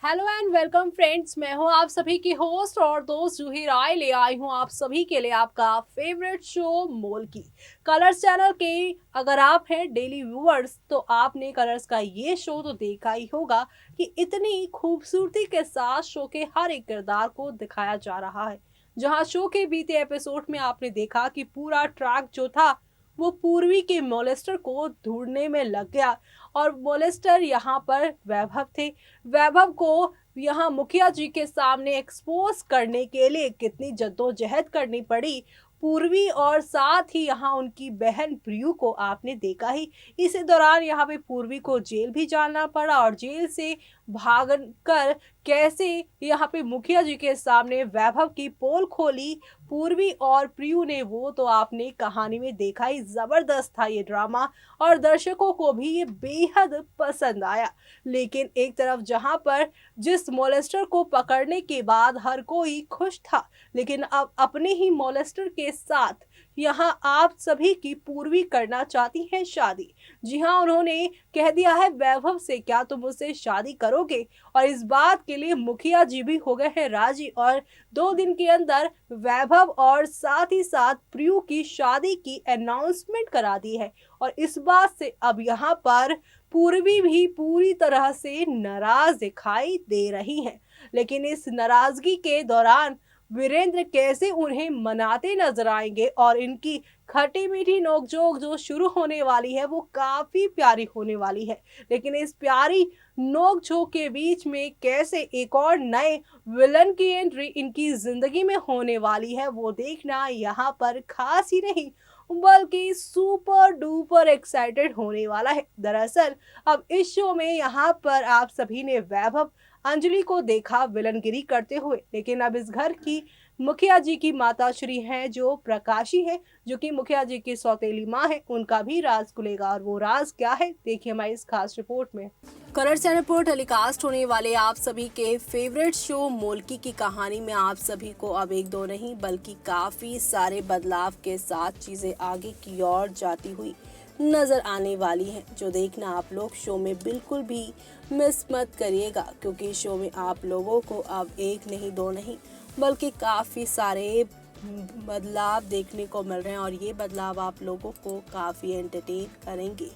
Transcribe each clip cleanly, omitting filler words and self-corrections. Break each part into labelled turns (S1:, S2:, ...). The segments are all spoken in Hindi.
S1: Hello and welcome friends. मैं हूं आप सभी की होस्ट और दोस्त जूही राय। ले आई हूं आप सभी के लिए आपका फेवरेट शो मोल की कलर्स चैनल के। अगर आप हैं डेली व्यूअर्स तो आपने कलर्स का ये शो तो देखा ही होगा कि इतनी खूबसूरती के साथ शो के हर एक किरदार को दिखाया जा रहा है। जहां शो के बीते एपिसोड में आपने देखा कि पूरा ट्रैक जो था वो पूर्वी के मोलेस्टर को ढूंढने में लग गया और मोलेस्टर यहाँ पर वैभव थे। वैभव को यहाँ मुखिया जी के सामने एक्सपोज करने के लिए कितनी जद्दोजहद करनी पड़ी पूर्वी, और साथ ही यहाँ उनकी बहन प्रियु को आपने देखा ही। इसी दौरान यहाँ पे पूर्वी को जेल भी जाना पड़ा और जेल से भागकर कैसे यहाँ पे मुखिया जी के सामने वैभव की पोल खोली पूर्वी और प्रियु ने, वो तो आपने कहानी में देखा ही। जबरदस्त था ये ड्रामा और दर्शकों को भी ये बेहद पसंद आया। लेकिन एक तरफ जहां पर जिस मोलेस्टर को पकड़ने के बाद हर कोई खुश था, लेकिन अब अपने ही मोलेस्टर के साथ यहाँ आप सभी की पूर्वी करना चाहती हैं शादी। जी हाँ, उन्होंने कह दिया है वैभव से, क्या तुम मुझसे शादी करोगे? और इस बात के लिए मुखिया जी भी हो गए हैं राजी और 2 दिन के अंदर वैभव और साथ ही साथ प्रियु की शादी की अनाउंसमेंट करा दी है। और इस बात से अब यहाँ पर पूर्वी भी पूरी तरह से नाराज दिखाई दे रही हैं। लेकिन इस नाराजगी के दौरान वीरेंद्र कैसे उन्हें मनाते नजर आएंगे और इनकी खटी मीठी नोकझोंक जो शुरू होने वाली है वो काफी प्यारी होने वाली है। लेकिन इस प्यारी नोकझोंक के बीच में कैसे एक और नए विलन की एंट्री इनकी जिंदगी में होने वाली है वो देखना यहाँ पर खास ही नहीं बल्कि सुपर डुपर एक्साइटेड होने वाला है। दरअसल अब इस शो में यहाँ पर आप सभी ने वैभव अंजलि को देखा विलनगिरी करते हुए, लेकिन अब इस घर की मुखिया जी की माता श्री हैं जो प्रकाशी है, जो कि मुखिया जी की सौतेली माँ है, उनका भी राज खुलेगा। और वो राज क्या है देखिए हमारी इस खास रिपोर्ट में। कलर चैनल पर टेलीकास्ट होने वाले आप सभी के फेवरेट शो मोल्की की कहानी में आप सभी को अब एक दो नहीं बल्कि काफी सारे बदलाव के साथ चीजें आगे की ओर जाती हुई नजर आने वाली हैं, जो देखना आप लोग शो में बिल्कुल भी मिस मत करिएगा, क्योंकि शो में आप लोगों को अब एक नहीं दो नहीं बल्कि काफी सारे बदलाव देखने को मिल रहे हैं और ये बदलाव आप लोगों को काफ़ी एंटरटेन करेंगे।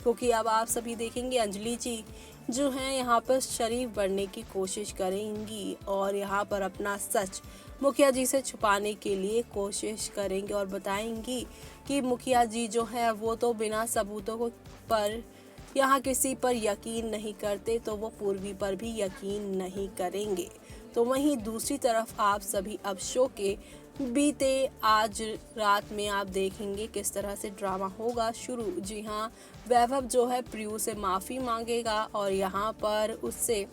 S1: क्योंकि अब आप सभी देखेंगे अंजलि जी जो हैं यहाँ पर शरीफ बनने की कोशिश करेंगी और यहाँ पर अपना सच मुखिया जी से छुपाने के लिए कोशिश करेंगे और बताएंगी कि मुखिया जी जो है वो तो बिना सबूतों को पर यहाँ किसी पर यकीन नहीं करते, तो वो पूर्वी पर भी यकीन नहीं करेंगे। तो वहीं दूसरी तरफ आप सभी अब शो के बीते आज रात में आप देखेंगे किस तरह से ड्रामा होगा शुरू। जी हाँ, वैभव जो है प्रियु से माफ़ी मांगेगा और यहाँ पर उससे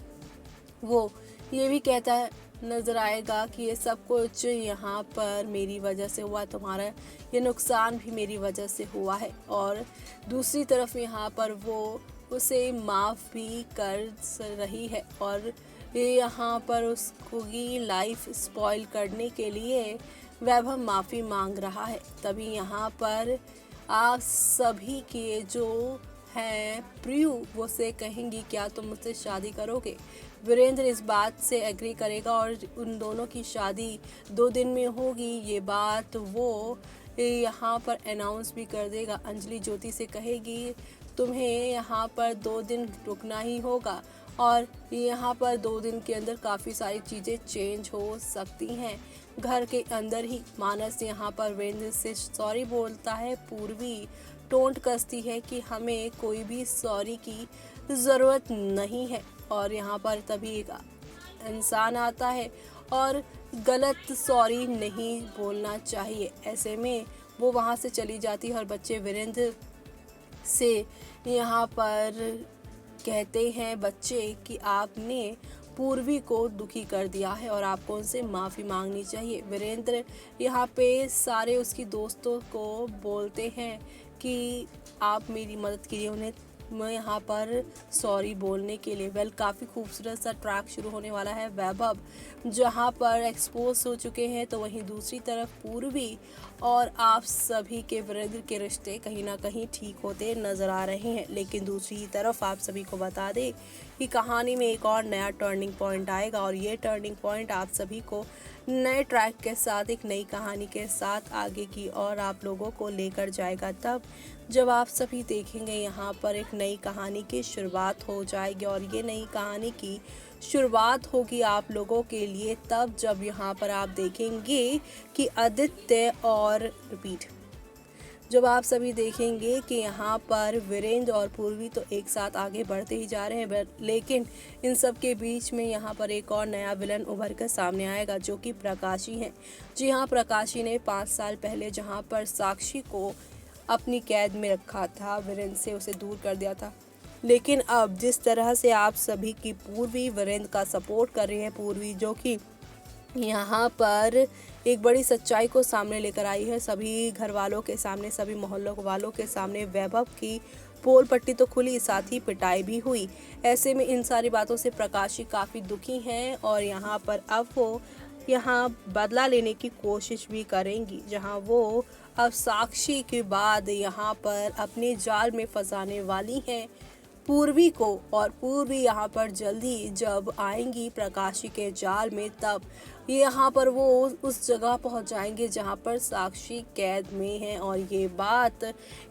S1: वो ये भी कहता है नजर आएगा कि ये सब कुछ यहाँ पर मेरी वजह से हुआ, तुम्हारा ये नुकसान भी मेरी वजह से हुआ है। और दूसरी तरफ यहाँ पर वो उसे माफ़ भी कर रही है और ये यहाँ पर उसकी लाइफ स्पॉइल करने के लिए वैभव माफ़ी मांग रहा है। तभी यहाँ पर आप सभी के जो हैं प्रियु वो से कहेंगी क्या तुम मुझसे शादी करोगे? वीरेंद्र इस बात से एग्री करेगा और उन दोनों की शादी 2 दिन में होगी, ये बात वो यहाँ पर अनाउंस भी कर देगा। अंजलि ज्योति से कहेगी तुम्हें यहाँ पर 2 दिन रुकना ही होगा और यहाँ पर 2 दिन के अंदर काफ़ी सारी चीज़ें चेंज हो सकती हैं। घर के अंदर ही मानस यहाँ पर वीरेंद्र से सॉरी बोलता है, पूर्वी टोंट कसती है कि हमें कोई भी सॉरी की ज़रूरत नहीं है। और यहाँ पर तभी एक इंसान आता है और गलत सॉरी नहीं बोलना चाहिए, ऐसे में वो वहाँ से चली जाती है और बच्चे वीरेंद्र से यहाँ पर कहते हैं बच्चे कि आपने पूर्वी को दुखी कर दिया है और आपको उनसे माफ़ी मांगनी चाहिए। वीरेंद्र यहाँ पे सारे उसकी दोस्तों को बोलते हैं कि आप मेरी मदद कीजिए, उन्हें मैं यहाँ पर सॉरी बोलने के लिए काफ़ी खूबसूरत सा ट्रैक शुरू होने वाला है वैभव जहाँ पर एक्सपोज हो चुके हैं, तो वहीं दूसरी तरफ पूर्वी और आप सभी के वीरेंद्र के रिश्ते कहीं ना कहीं ठीक होते नज़र आ रहे हैं। लेकिन दूसरी तरफ आप सभी को बता दें कि कहानी में एक और नया टर्निंग पॉइंट आएगा और ये टर्निंग पॉइंट आप सभी को नए ट्रैक के साथ, एक नई कहानी के साथ आगे की और आप लोगों को लेकर जाएगा, तब जब आप सभी देखेंगे यहाँ पर एक नई कहानी की शुरुआत हो जाएगी। और ये नई कहानी की शुरुआत होगी आप लोगों के लिए तब जब यहाँ पर आप देखेंगे कि आदित्य और रिपीट, जब आप सभी देखेंगे कि यहाँ पर वीरेंद्र और पूर्वी तो एक साथ आगे बढ़ते ही जा रहे हैं, लेकिन इन सब के बीच में यहाँ पर एक और नया विलन उभर कर सामने आएगा जो कि प्रकाशी है। जी हाँ, प्रकाशी ने 5 साल पहले जहाँ पर साक्षी को अपनी कैद में रखा था, वीरेंद्र से उसे दूर कर दिया था, लेकिन अब जिस तरह से आप सभी की पूर्वी वीरेंद्र का सपोर्ट कर रही है, पूर्वी जो कि यहाँ पर एक बड़ी सच्चाई को सामने लेकर आई है, सभी घर वालों के सामने, सभी मोहल्लों वालों के सामने वैभव की पोल पट्टी तो खुली, साथ ही पिटाई भी हुई। ऐसे में इन सारी बातों से प्रकाशी काफ़ी दुखी हैं और यहाँ पर अब वो यहाँ बदला लेने की कोशिश भी करेंगी, जहाँ वो अब साक्षी के बाद यहाँ पर अपने जाल में फंसाने वाली हैं पूर्वी को। और पूर्वी यहाँ पर जल्दी जब आएंगी प्रकाशी के जाल में, तब यहाँ पर वो उस जगह पहुँच जाएंगे जहाँ पर साक्षी कैद में है। और ये बात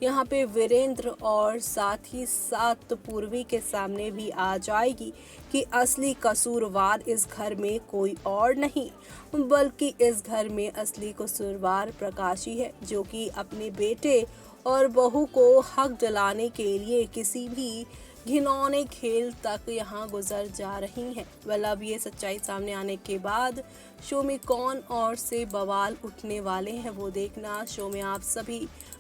S1: यहाँ पे वीरेंद्र और साथ ही साथ पूर्वी के सामने भी आ जाएगी कि असली कसूरवार इस घर में कोई और नहीं बल्कि इस घर में असली कसूरवार प्रकाशी है, जो कि अपने बेटे और बहू को हक दिलाने के लिए किसी भी घिनौने खेल तक यहाँ गुजर जा रही हैं। अब ये सच्चाई सामने आने के बाद शो में कौन और से बवाल उठने वाले हैं वो देखना शो में आप सभी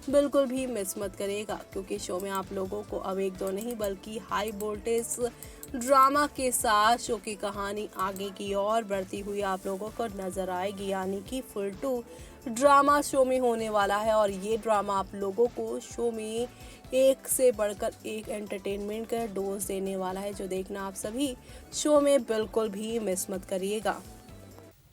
S1: बिल्कुल भी मिस मत करेगा, क्योंकि शो में आप लोगों को अब 1-2 नहीं बल्कि हाई वोल्टेज ड्रामा के साथ शो की कहानी आगे की ओर बढ़ती हुई आप लोगों को नजर आएगी। यानी कि फुल टू ड्रामा शो में होने वाला है और ये ड्रामा आप लोगों को शो में एक से बढ़कर एक एंटरटेनमेंट का डोज देने वाला है, जो देखना आप सभी शो में बिल्कुल भी मिस मत करिएगा।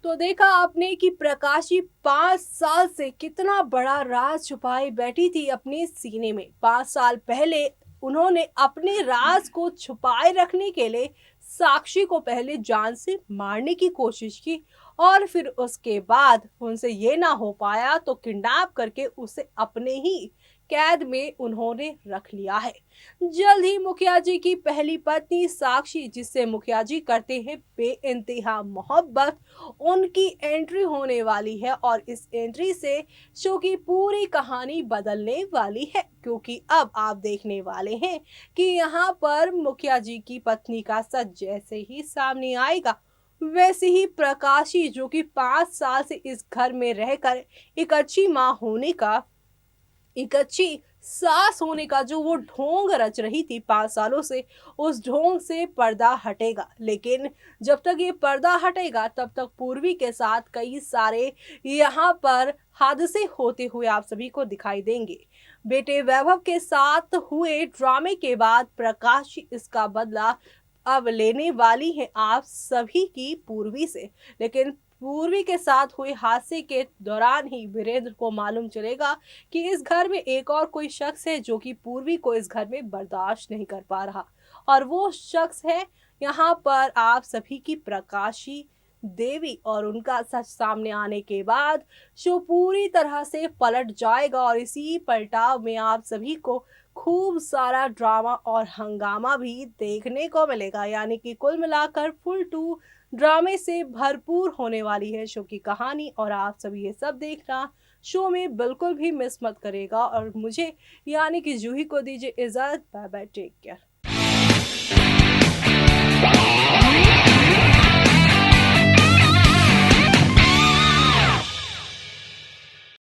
S1: तो देखा आपने कि प्रकाशी 5 साल से कितना बड़ा राज छुपाई बैठी थी अपने सीने में। 5 साल पहले उन्होंने अपने राज को छुपाए रखने के लिए साक्षी को पहले जान से मारने की कोशिश की और फिर उसके बाद उनसे ये ना हो पाया तो किडनैप करके उसे अपने ही कैद में उन्होंने रख लिया है। जल्द ही मुखिया जी की पहली पत्नी साक्षी, जिससे मुखिया जी करते हैं बेइंतहा मोहब्बत, उनकी एंट्री होने वाली है और इस एंट्री से शो की पूरी कहानी बदलने वाली है, क्योंकि अब आप देखने वाले हैं कि यहाँ पर मुखिया जी की पत्नी का सच जैसे ही सामने आएगा, वैसे ही प्रकाशी जो कि 5 साल से इस घर में रहकर एक अच्छी माँ होने का, एक अच्छी सास होने का जो वो ढोंग रच रही थी 5 सालों से, उस ढोंग से पर्दा हटेगा। लेकिन जब तक ये पर्दा हटेगा तब तक पूर्वी के साथ कई सारे यहाँ पर हादसे होते हुए आप सभी को दिखाई देंगे। बेटे वैभव के साथ हुए ड्रामे के बाद प्रकाश इसका बदला अब लेने वाली है आप सभी की पूर्वी से। लेकिन पूर्वी के साथ हुए हादसे के दौरान ही वीरेंद्र को मालूम चलेगा कि इस घर में एक और कोई शख्स है जो कि पूर्वी को इस घर में बर्दाश्त नहीं कर पा रहा, और वो शख्स है यहाँ पर आप सभी की प्रकाशी देवी। और उनका सच सामने आने के बाद शो पूरी तरह से पलट जाएगा और इसी पलटाव में आप सभी को खूब सारा ड्रामा और हंगामा भी देखने को मिलेगा। यानी कि कुल मिलाकर फुल टू ड्रामे से भरपूर होने वाली है शो की कहानी और आप सभी ये सब देखना शो में बिल्कुल भी मिस मत करेगा। और मुझे यानी कि जूही को दीजिए इजाजत। Bye bye, take care.